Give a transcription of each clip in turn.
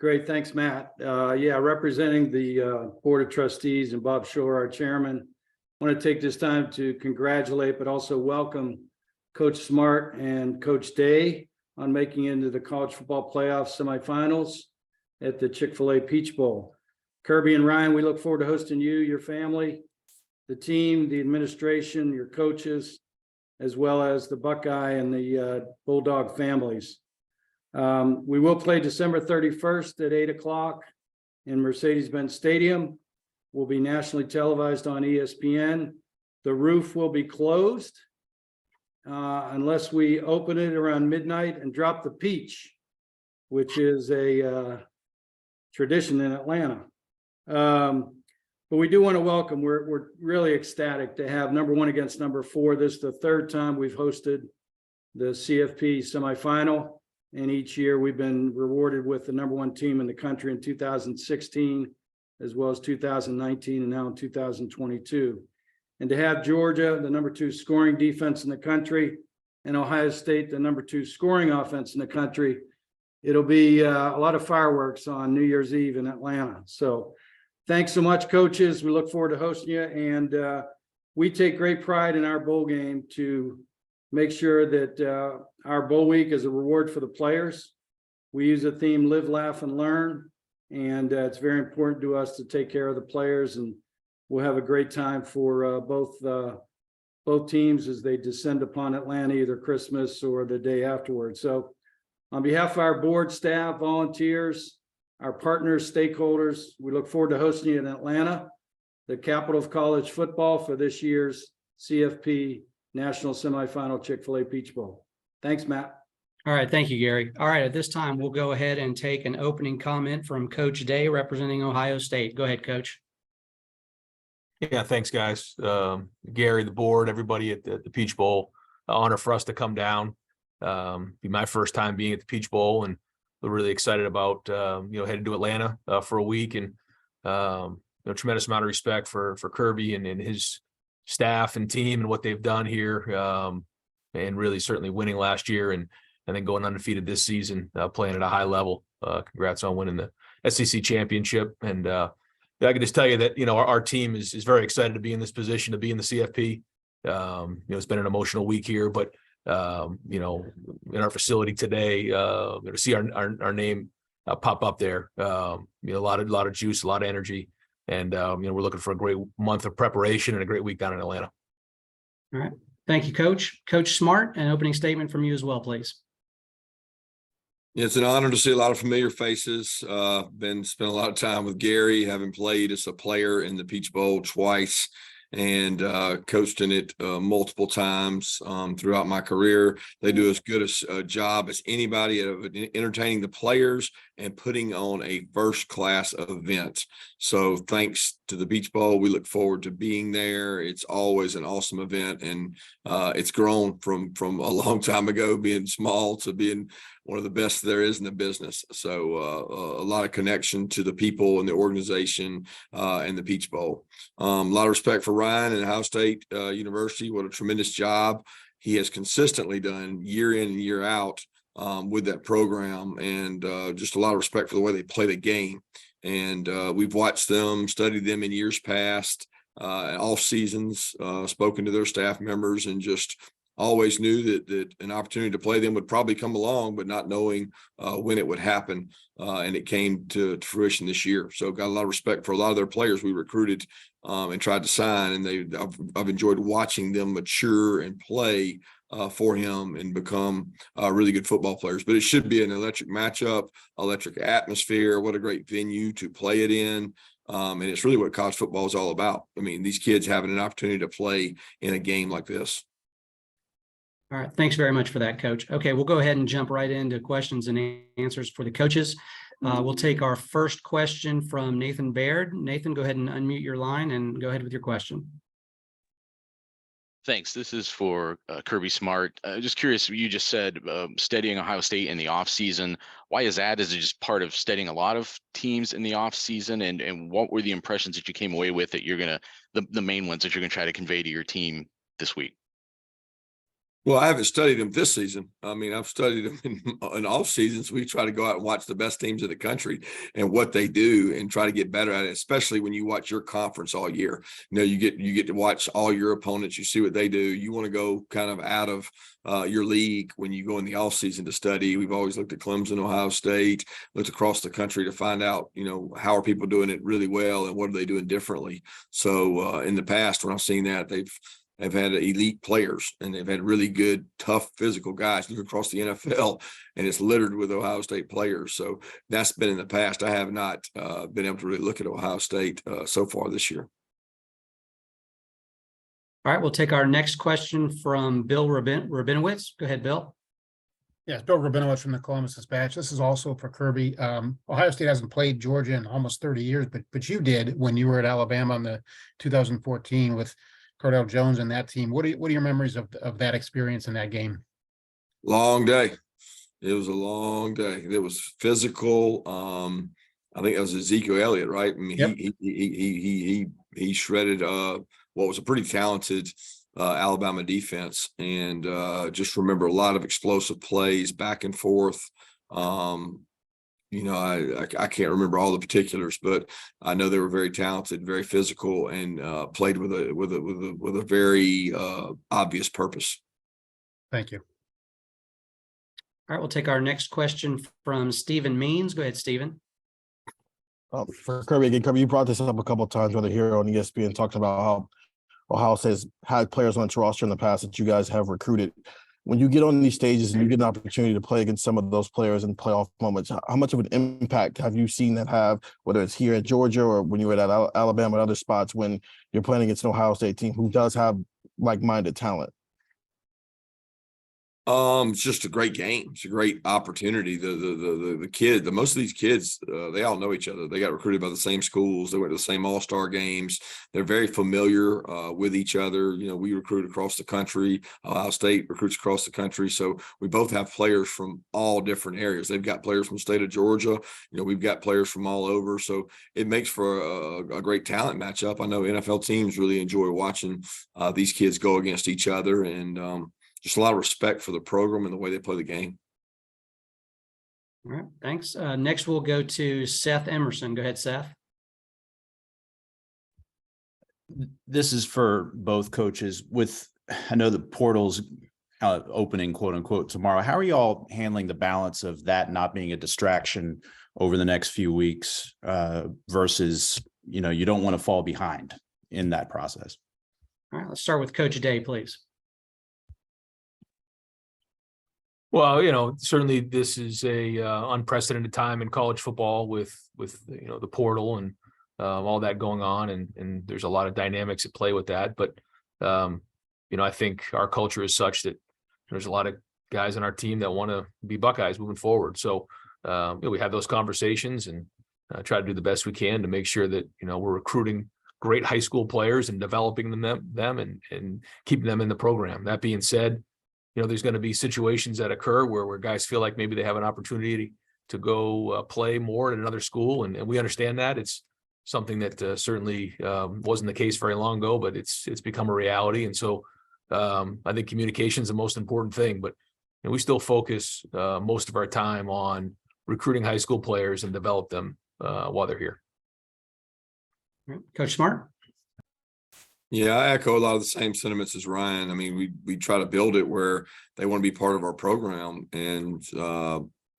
Great. Thanks, Matt. Representing the Board of Trustees and Bob Shore, our chairman, I want to take this time to congratulate, but also welcome Coach Smart and Coach Day on making it into the college football playoff semifinals at the Chick-fil-A Peach Bowl. Kirby and Ryan, we look forward to hosting you, your family, the team, the administration, your coaches, as well as the Buckeye and the Bulldog families. We will play December 31st at 8 o'clock in Mercedes-Benz Stadium. Will be nationally televised on ESPN. The roof will be closed unless we open it around midnight and drop the peach, which is a tradition in Atlanta. But we do want to welcome, we're really ecstatic to have number 1 against number 4. This is the 3rd time we've hosted the CFP semifinal. And each year we've been rewarded with the number 1 team in the country in 2016, as well as 2019, and now in 2022. And to have Georgia, the number 2 scoring defense in the country, and Ohio State, the number 2 scoring offense in the country, it'll be a lot of fireworks on New Year's Eve in Atlanta. So thanks so much, coaches. We look forward to hosting you. And we take great pride in our bowl game to make sure that our bowl week is a reward for the players. We use the theme live, laugh, and learn. And it's very important to us to take care of the players. And we'll have a great time for both teams as they descend upon Atlanta, either Christmas or the day afterwards. So on behalf of our board, staff, volunteers, our partners, stakeholders, we look forward to hosting you in Atlanta, the capital of college football, for this year's CFP National Semifinal Chick-fil-A Peach Bowl. Thanks, Matt. All right. Thank you, Gary. All right. At this time, we'll go ahead and take an opening comment from Coach Day representing Ohio State. Go ahead, Coach. Yeah, thanks, guys. Gary, the board, everybody at the Peach Bowl. Honor for us to come down. Be my first time being at the Peach Bowl, and we're really excited about heading to Atlanta for a week, and tremendous amount of respect for Kirby and his staff and team and what they've done here, and really certainly winning last year and then going undefeated this season, playing at a high level. Congrats on winning the SEC championship. And I can just tell you that, our team is very excited to be in this position, to be in the CFP. It's been an emotional week here, but in our facility today, to see our name pop up there, a lot of juice, a lot of energy. And, we're looking for a great month of preparation and a great week down in Atlanta. All right. Thank you, Coach. Coach Smart, an opening statement from you as well, please. It's an honor to see a lot of familiar faces. Spent a lot of time with Gary, having played as a player in the Peach Bowl twice and coached in it multiple times throughout my career. They do as good a job as anybody at entertaining the players and putting on a first-class event. So thanks to the Peach Bowl, we look forward to being there. It's always an awesome event, and it's grown from a long time ago, being small, to being one of the best there is in the business. So a lot of connection to the people and the organization and the Peach Bowl. A lot of respect for Ryan and Ohio State University. What a tremendous job he has consistently done year in and year out with that program, and just a lot of respect for the way they play the game. And we've watched them, studied them in years past, off seasons, spoken to their staff members, and just always knew that an opportunity to play them would probably come along, but not knowing when it would happen. And it came to fruition this year. So got a lot of respect for a lot of their players we recruited and tried to sign. And I've enjoyed watching them mature and play for him and become really good football players. But it should be an electric matchup, electric atmosphere. What a great venue to play it in. And it's really what college football is all about. I mean, these kids having an opportunity to play in a game like this. All right. Thanks very much for that, Coach. Okay, we'll go ahead and jump right into questions and answers for the coaches. We'll take our first question from Nathan Baird. Nathan, go ahead and unmute your line and go ahead with your question. Thanks. This is for Kirby Smart. Just curious, you just said studying Ohio State in the off season. Why is that? Is it just part of studying a lot of teams in the off season? And what were the impressions that you came away with that you're going to, the main ones that you're going to try to convey to your team this week? Well, I haven't studied them this season. I mean, I've studied them in off seasons. We try to go out and watch the best teams in the country and what they do and try to get better at it, especially when you watch your conference all year. You know, you get to watch all your opponents. You see what they do. You want to go kind of out of your league when you go in the off season to study. We've always looked at Clemson, Ohio State, looked across the country to find out, you know, how are people doing it really well and what are they doing differently. So in the past, when I've seen that, they've had elite players and they've had really good, tough, physical guys look across the NFL, and it's littered with Ohio State players. So that's been in the past. I have not been able to really look at Ohio State so far this year. All right, we'll take our next question from Bill Rabinowitz. Go ahead, Bill. Yes, Bill Rabinowitz from the Columbus Dispatch. This is also for Kirby. Ohio State hasn't played Georgia in almost 30 years, but you did when you were at Alabama in the 2014 with Cordell Jones and that team. What are your memories of that experience in that game? Long day. It was a long day. It was physical. I think it was Ezekiel Elliott, right? I mean, Yep. he shredded what was a pretty talented Alabama defense, and just remember a lot of explosive plays back and forth. You know, I can't remember all the particulars, but I know they were very talented, very physical, and played with a very obvious purpose. Thank you. All right, we'll take our next question from Stephen Means. Go ahead, Stephen. For Kirby, again, Kirby, you brought this up a couple of times, whether here on ESPN, talking about how Ohio State's had players on its roster in the past that you guys have recruited. When you get on these stages and you get an opportunity to play against some of those players in playoff moments, how much of an impact have you seen that have, whether it's here at Georgia or when you were at Alabama and other spots, when you're playing against an Ohio State team who does have like-minded talent? It's just a great game. It's a great opportunity. The most of these kids, they all know each other. They got recruited by the same schools. They went to the same all-star games. They're very familiar with each other. You know, we recruit across the country. Ohio State recruits across the country. So we both have players from all different areas. They've got players from the state of Georgia. You know, we've got players from all over. So it makes for a great talent matchup. I know NFL teams really enjoy watching these kids go against each other, and just a lot of respect for the program and the way they play the game. All right, thanks. Next, we'll go to Seth Emerson. Go ahead, Seth. This is for both coaches. I know the portal's opening, quote unquote, tomorrow. How are you all handling the balance of that not being a distraction over the next few weeks versus, you know, you don't want to fall behind in that process? All right, let's start with Coach Day, please. Well, you know, certainly this is a unprecedented time in college football with you know, the portal and all that going on, and there's a lot of dynamics at play with that. But you know, I think our culture is such that there's a lot of guys on our team that want to be Buckeyes moving forward. So you know, we have those conversations and try to do the best we can to make sure that, you know, we're recruiting great high school players and developing them and keeping them in the program. That being said, you know, there's going to be situations that occur where guys feel like maybe they have an opportunity to go play more at another school. And we understand that. It's something that certainly wasn't the case very long ago, but it's become a reality. And so I think communication is the most important thing, but you know, we still focus most of our time on recruiting high school players and develop them while they're here. All right, Coach Smart. Yeah, I echo a lot of the same sentiments as Ryan. I mean, we try to build it where they want to be part of our program. And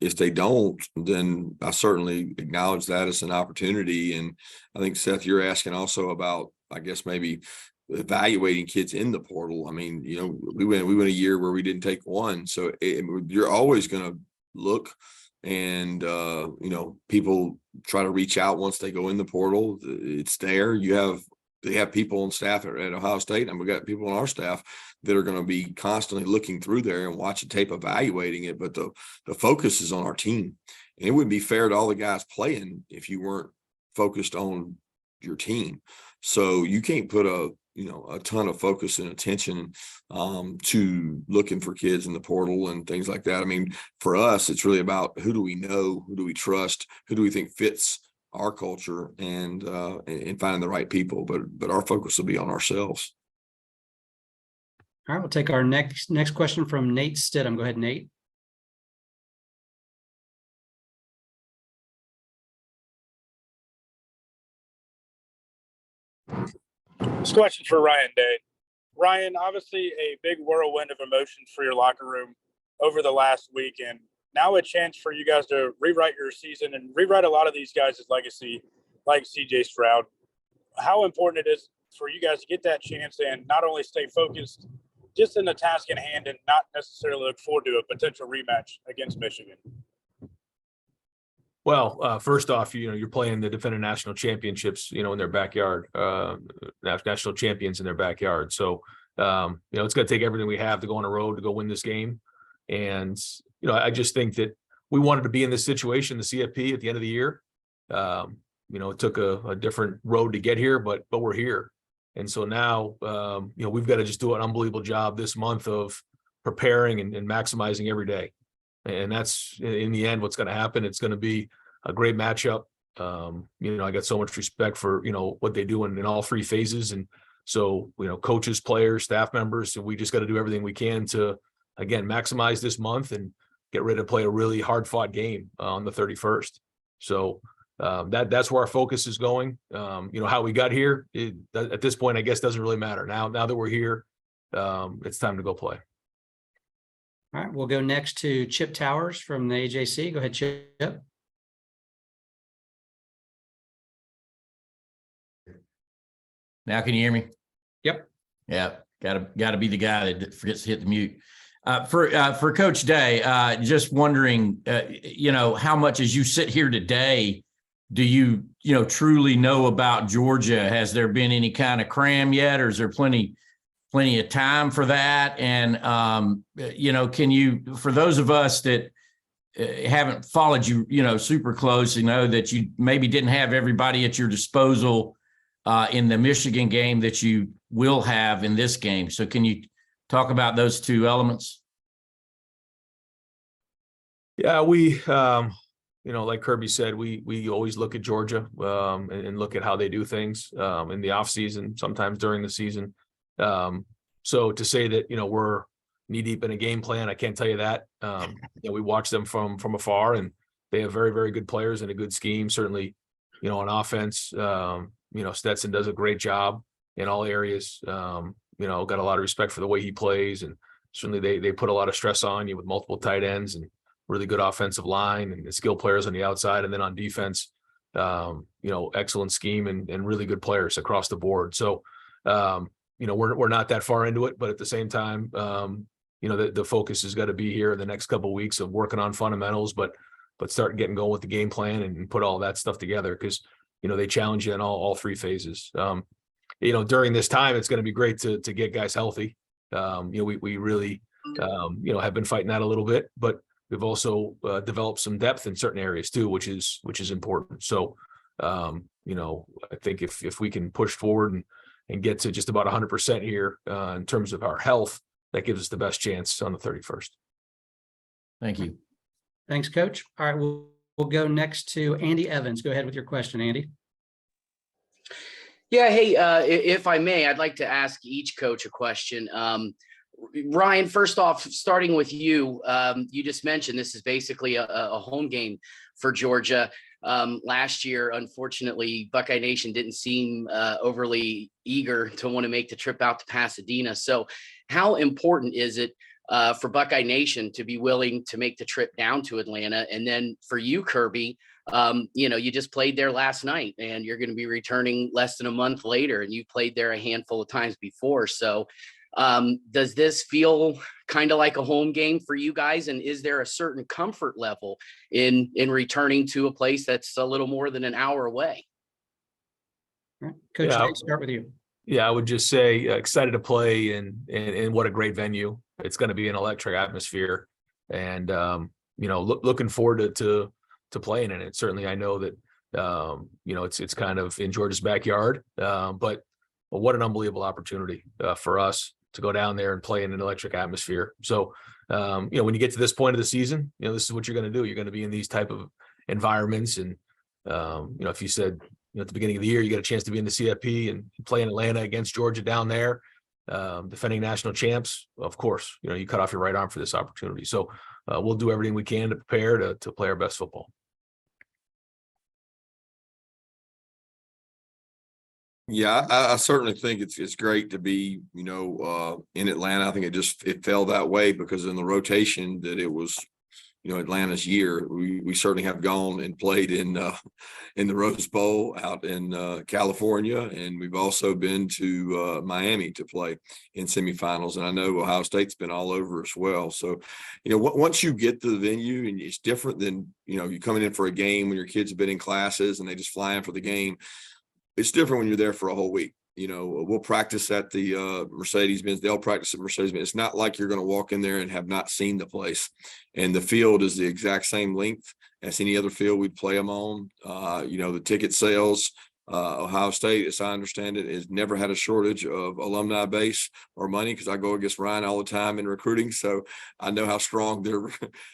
if they don't, then I certainly acknowledge that as an opportunity. And I think, Seth, you're asking also about, I guess, maybe evaluating kids in the portal. I mean, you know, we went a year where we didn't take one. So you're always going to look, and you know, people try to reach out once they go in the portal. It's there. They have people on staff at Ohio State, and we got people on our staff that are going to be constantly looking through there and watching tape, evaluating it. But the focus is on our team, and it wouldn't be fair to all the guys playing if you weren't focused on your team. So you can't put a ton of focus and attention to looking for kids in the portal and things like that. I mean, for us, it's really about who do we know, who do we trust, who do we think fits our culture, and finding the right people, but our focus will be on ourselves. All right, we'll take our next question from Nate Stidham. Go ahead, Nate. This question's for Ryan Day. Ryan, obviously a big whirlwind of emotions for your locker room over the last week, and now a chance for you guys to rewrite your season and rewrite a lot of these guys' legacy, like CJ Stroud. How important it is for you guys to get that chance and not only stay focused just in the task in hand and not necessarily look forward to a potential rematch against Michigan. Well, first off, you're playing the defending national championships, in their backyard, national champions in their backyard. So, it's going to take everything we have to go on a road to go win this game. And, I just think that we wanted to be in this situation, the CFP at the end of the year. It took a different road to get here, but we're here. And so now, we've got to just do an unbelievable job this month of preparing and maximizing every day. And that's in the end, what's going to happen. It's going to be a great matchup. I got so much respect for, what they do in all three phases. And so, coaches, players, staff members, and we just got to do everything we can to, again, maximize this month and get ready to play a really hard fought game on the 31st. So that's where our focus is going. How we got here at this point, I guess, doesn't really matter. Now that we're here, it's time to go play. All right, we'll go next to Chip Towers from the AJC. Go ahead, Chip. Now, can you hear me? Yep. Yeah, gotta be the guy that forgets to hit the mute. For Coach Day, just wondering, how much as you sit here today, do you truly know about Georgia? Has there been any kind of cram yet, or is there plenty of time for that? And, can you, for those of us that haven't followed you, super close, that you maybe didn't have everybody at your disposal in the Michigan game that you will have in this game. So can you talk about those two elements? Yeah, we, like Kirby said, we always look at Georgia and look at how they do things in the off season, sometimes during the season. So to say that, we're knee deep in a game plan, I can't tell you that. We watch them from afar, and they have very, very good players and a good scheme. Certainly, on offense, Stetson does a great job in all areas. Got a lot of respect for the way he plays, and certainly they put a lot of stress on you with multiple tight ends and really good offensive line and skill players on the outside. And then on defense, excellent scheme and really good players across the board. So, we're not that far into it, but at the same time, the focus has got to be here in the next couple of weeks of working on fundamentals, but start getting going with the game plan and put all that stuff together, because, they challenge you in all three phases. During this time, it's going to be great to get guys healthy. We really, have been fighting that a little bit, but we've also developed some depth in certain areas too, which is important. So, I think if we can push forward and get to just about 100% here in terms of our health, that gives us the best chance on the 31st. Thank you. Thanks, Coach. All right, we'll go next to Andy Evans. Go ahead with your question, Andy. Yeah, hey, if I may, I'd like to ask each coach a question. Ryan, first off, starting with you, you just mentioned this is basically a home game for Georgia. Last year, unfortunately, Buckeye Nation didn't seem overly eager to want to make the trip out to Pasadena. So how important is it for Buckeye Nation to be willing to make the trip down to Atlanta? And then for you, Kirby, you just played there last night and you're going to be returning less than a month later, and you played there a handful of times before. So does this feel kind of like a home game for you guys? And is there a certain comfort level in returning to a place that's a little more than an hour away? All right. Coach, Yeah. I'll start with you. Yeah, I would just say excited to play and what a great venue. It's going to be an electric atmosphere, and looking forward to playing in it. Certainly, I know that it's kind of in Georgia's backyard, but what an unbelievable opportunity for us to go down there and play in an electric atmosphere. So when you get to this point of the season, this is what you're going to do. You're going to be in these type of environments, and if you said at the beginning of the year you got a chance to be in the CFP and play in Atlanta against Georgia down there, defending national champs, of course, you cut off your right arm for this opportunity. So we'll do everything we can to prepare to play our best football. Yeah, I certainly think it's great to be, in Atlanta. I think it fell that way because in the rotation that it was, Atlanta's year. We certainly have gone and played in the Rose Bowl out in California, and we've also been to Miami to play in semifinals. And I know Ohio State's been all over as well. So, once you get to the venue, and it's different than you coming in for a game when your kids have been in classes and they just fly in for the game. It's different when you're there for a whole week. We'll practice at the Mercedes-Benz. They'll practice at Mercedes-Benz. It's not like you're going to walk in there and have not seen the place. And the field is the exact same length as any other field we'd play them on. The ticket sales, Ohio State, as I understand it, has never had a shortage of alumni base or money, because I go against Ryan all the time in recruiting. So I know how strong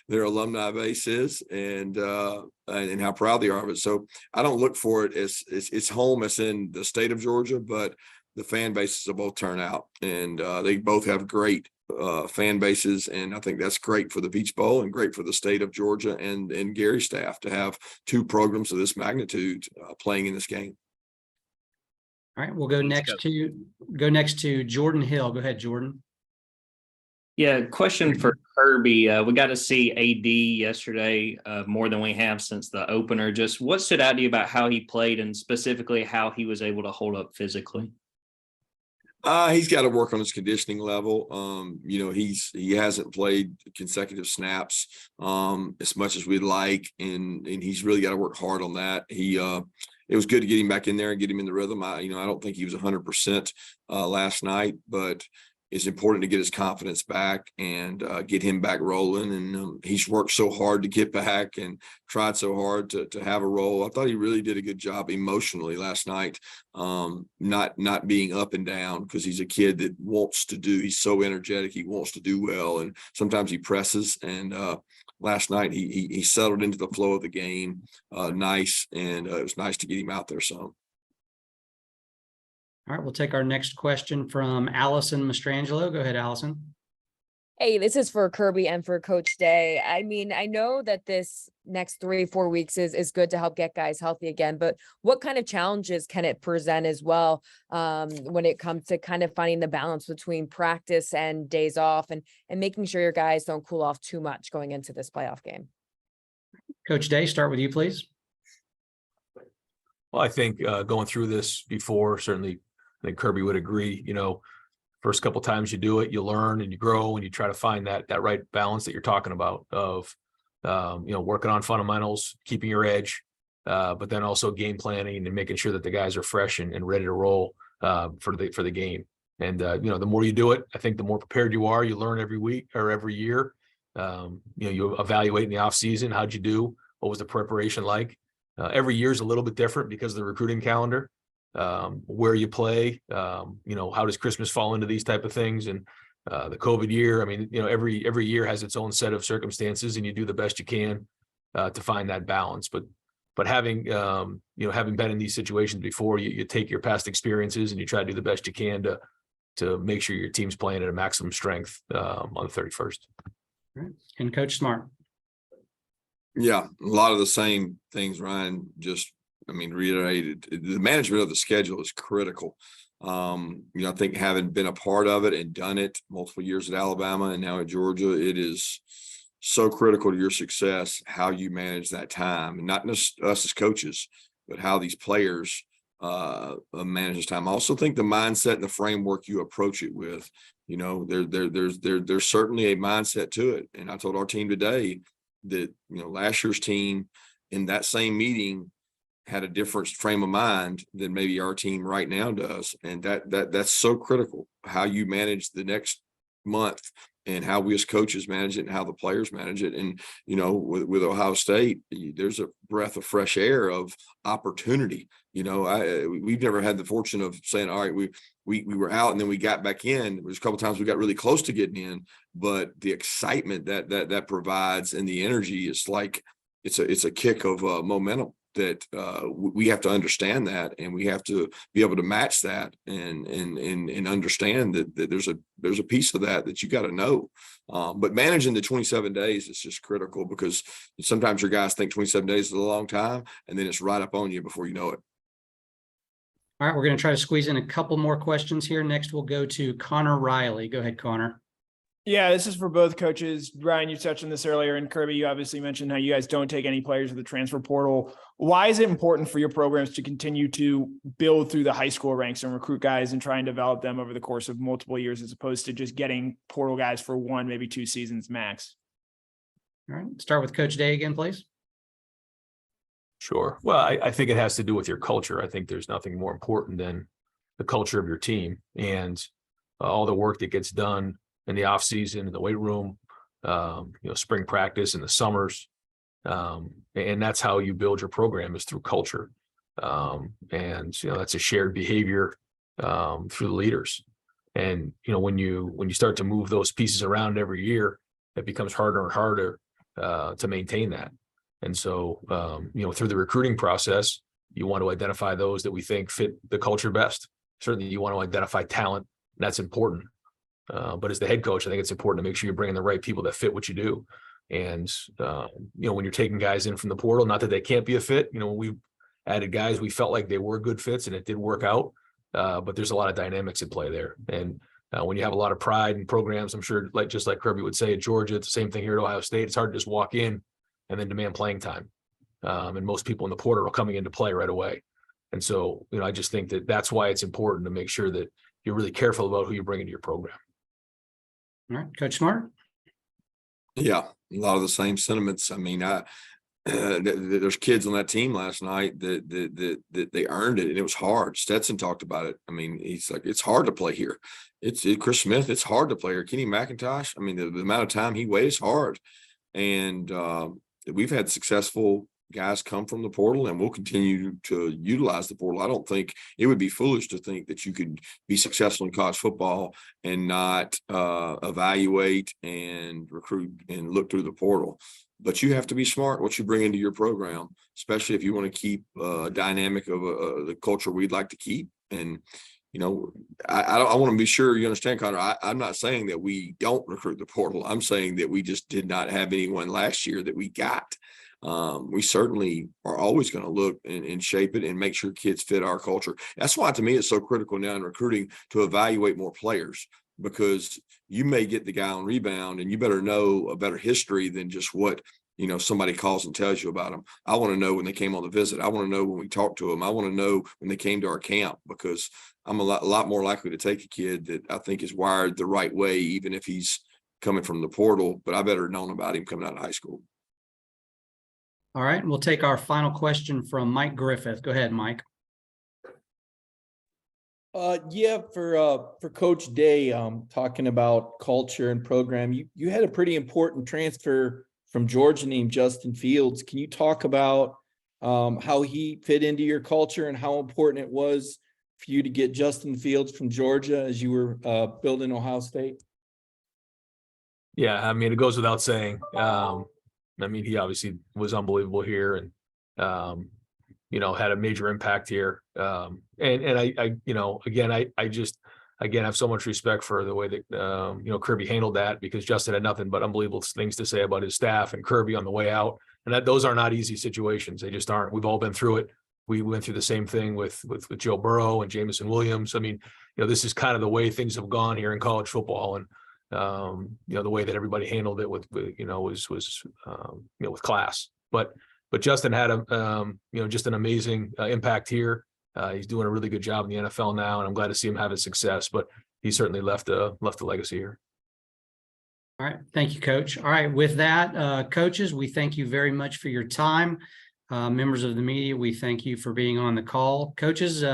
their alumni base is and how proud they are of it. So I don't look for it as it's home as in the state of Georgia, but the fan bases will both turn out, and they both have great fan bases. And I think that's great for the Peach Bowl and great for the state of Georgia and Gary's staff to have two programs of this magnitude playing in this game. All right, we'll go next to Jordan Hill. Go ahead, Jordan. Yeah, question for Kirby. We got to see AD yesterday more than we have since the opener. Just what stood out to you about how he played, and specifically how he was able to hold up physically? He's got to work on his conditioning level. He hasn't played consecutive snaps as much as we'd like, and he's really got to work hard on that. It was good to get him back in there and get him in the rhythm. I don't think he was 100% last night, but it's important to get his confidence back and get him back rolling. And he's worked so hard to get back and tried so hard to have a role. I thought he really did a good job emotionally last night, not being up and down, because he's a kid that wants to do. He's so energetic. He wants to do well, and sometimes he presses. And last night he settled into the flow of the game, nice, and it was nice to get him out there some. All right, we'll take our next question from Allison Mastrangelo. Go ahead, Allison. Hey, this is for Kirby and for Coach Day. I mean, I know that this next 3-4 weeks is good to help get guys healthy again, but what kind of challenges can it present as well when it comes to kind of finding the balance between practice and days off and making sure your guys don't cool off too much going into this playoff game? Coach Day, start with you, please. Well, I think going through this before, certainly I think Kirby would agree, first couple times you do it, you learn and you grow and you try to find that right balance that you're talking about of, working on fundamentals, keeping your edge, but then also game planning and making sure that the guys are fresh and ready to roll for the game. And, the more you do it, I think the more prepared you are. You learn every week or every year. You evaluate in the off season. How'd you do? What was the preparation like? Every year is a little bit different because of the recruiting calendar. Where you play, how does Christmas fall into these type of things, and the COVID year. I mean, every year has its own set of circumstances, and you do the best you can to find that balance. But having been in these situations before, you take your past experiences and you try to do the best you can to make sure your team's playing at a maximum strength on the 31st. All right. And Coach Smart. Yeah, a lot of the same things Ryan just reiterated. The management of the schedule is critical. I think having been a part of it and done it multiple years at Alabama and now at Georgia, it is so critical to your success, how you manage that time, and not just us as coaches, but how these players manage this time. I also think the mindset and the framework you approach it with, there's certainly a mindset to it. And I told our team today that, last year's team in that same meeting had a different frame of mind than maybe our team right now does. And that's so critical, how you manage the next month and how we as coaches manage it and how the players manage it. And, with Ohio State, there's a breath of fresh air of opportunity. We've never had the fortune of saying, all right, we were out and then we got back in. There was a couple of times we got really close to getting in, but the excitement that provides and the energy is like, it's a kick of momentum. that we have to understand that, and we have to be able to match that and understand that there's a piece of that you got to know. But managing the 27 days is just critical, because sometimes your guys think 27 days is a long time, and then it's right up on you before you know it. All right, we're going to try to squeeze in a couple more questions here. Next, we'll go to Connor Riley. Go ahead, Connor. Yeah, this is for both coaches. Ryan, you touched on this earlier, and Kirby, you obviously mentioned how you guys don't take any players to the transfer portal. Why is it important for your programs to continue to build through the high school ranks and recruit guys and try and develop them over the course of multiple years, as opposed to just getting portal guys for 1, maybe 2 seasons max? All right, start with Coach Day again, please. Sure. Well, I think it has to do with your culture. I think there's nothing more important than the culture of your team, and all the work that gets done in the off season, in the weight room, spring practice in the summers. And that's how you build your program, is through culture. And that's a shared behavior through the leaders. And, when you start to move those pieces around every year, it becomes harder and harder to maintain that. And so, through the recruiting process, you want to identify those that we think fit the culture best. Certainly you want to identify talent, and that's important. But as the head coach, I think it's important to make sure you're bringing the right people that fit what you do. And, when you're taking guys in from the portal, not that they can't be a fit, when we added guys, we felt like they were good fits and it did work out. But there's a lot of dynamics at play there. And when you have a lot of pride in programs, I'm sure, just like Kirby would say at Georgia, it's the same thing here at Ohio State. It's hard to just walk in and then demand playing time. And most people in the portal are coming into play right away. And so, I just think that that's why it's important to make sure that you're really careful about who you bring into your program. All right, Coach Smart. Yeah, a lot of the same sentiments. I mean, there's kids on that team last night that they earned it, and it was hard. Stetson talked about it. I mean, he's like, it's hard to play here. Chris Smith, it's hard to play here. Kenny McIntosh, I mean, the amount of time he waited is hard. And we've had successful guys come from the portal, and we'll continue to utilize the portal. I don't think it would be foolish to think that you could be successful in college football and not evaluate and recruit and look through the portal. But you have to be smart what you bring into your program, especially if you want to keep dynamic of the culture we'd like to keep. And I want to be sure you understand, Connor. I'm not saying that we don't recruit the portal. I'm saying that we just did not have anyone last year that we got. We certainly are always going to look and shape it and make sure kids fit our culture. That's why, to me, it's so critical now in recruiting to evaluate more players, because you may get the guy on rebound and you better know a better history than just what somebody calls and tells you about them. I want to know when they came on the visit. I want to know when we talked to them. I want to know when they came to our camp, because I'm a lot more likely to take a kid that I think is wired the right way, even if he's coming from the portal, but I better have known about him coming out of high school. All right, we'll take our final question from Mike Griffith. Go ahead, Mike. For Coach Day, talking about culture and program, you had a pretty important transfer from Georgia named Justin Fields. Can you talk about how he fit into your culture and how important it was for you to get Justin Fields from Georgia as you were building Ohio State? Yeah, I mean, it goes without saying. He obviously was unbelievable here, and had a major impact here. I have so much respect for the way that Kirby handled that, because Justin had nothing but unbelievable things to say about his staff and Kirby on the way out, and those are not easy situations. They just aren't. We've all been through it. We went through the same thing with Joe Burrow and Jameson Williams. I mean, this is kind of the way things have gone here in college football, and the way that everybody handled it was with class. But Justin had just an amazing impact here. He's doing a really good job in the NFL now, and I'm glad to see him having success. But he certainly left a legacy here. All right, thank you, Coach. All right, with that, coaches, we thank you very much for your time. Members of the media, we thank you for being on the call. Coaches,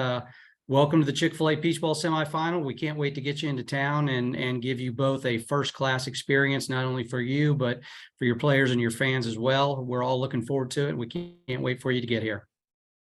welcome to the Chick-fil-A Peach Bowl semifinal. We can't wait to get you into town and give you both a first-class experience, not only for you, but for your players and your fans as well. We're all looking forward to it. We can't wait for you to get here.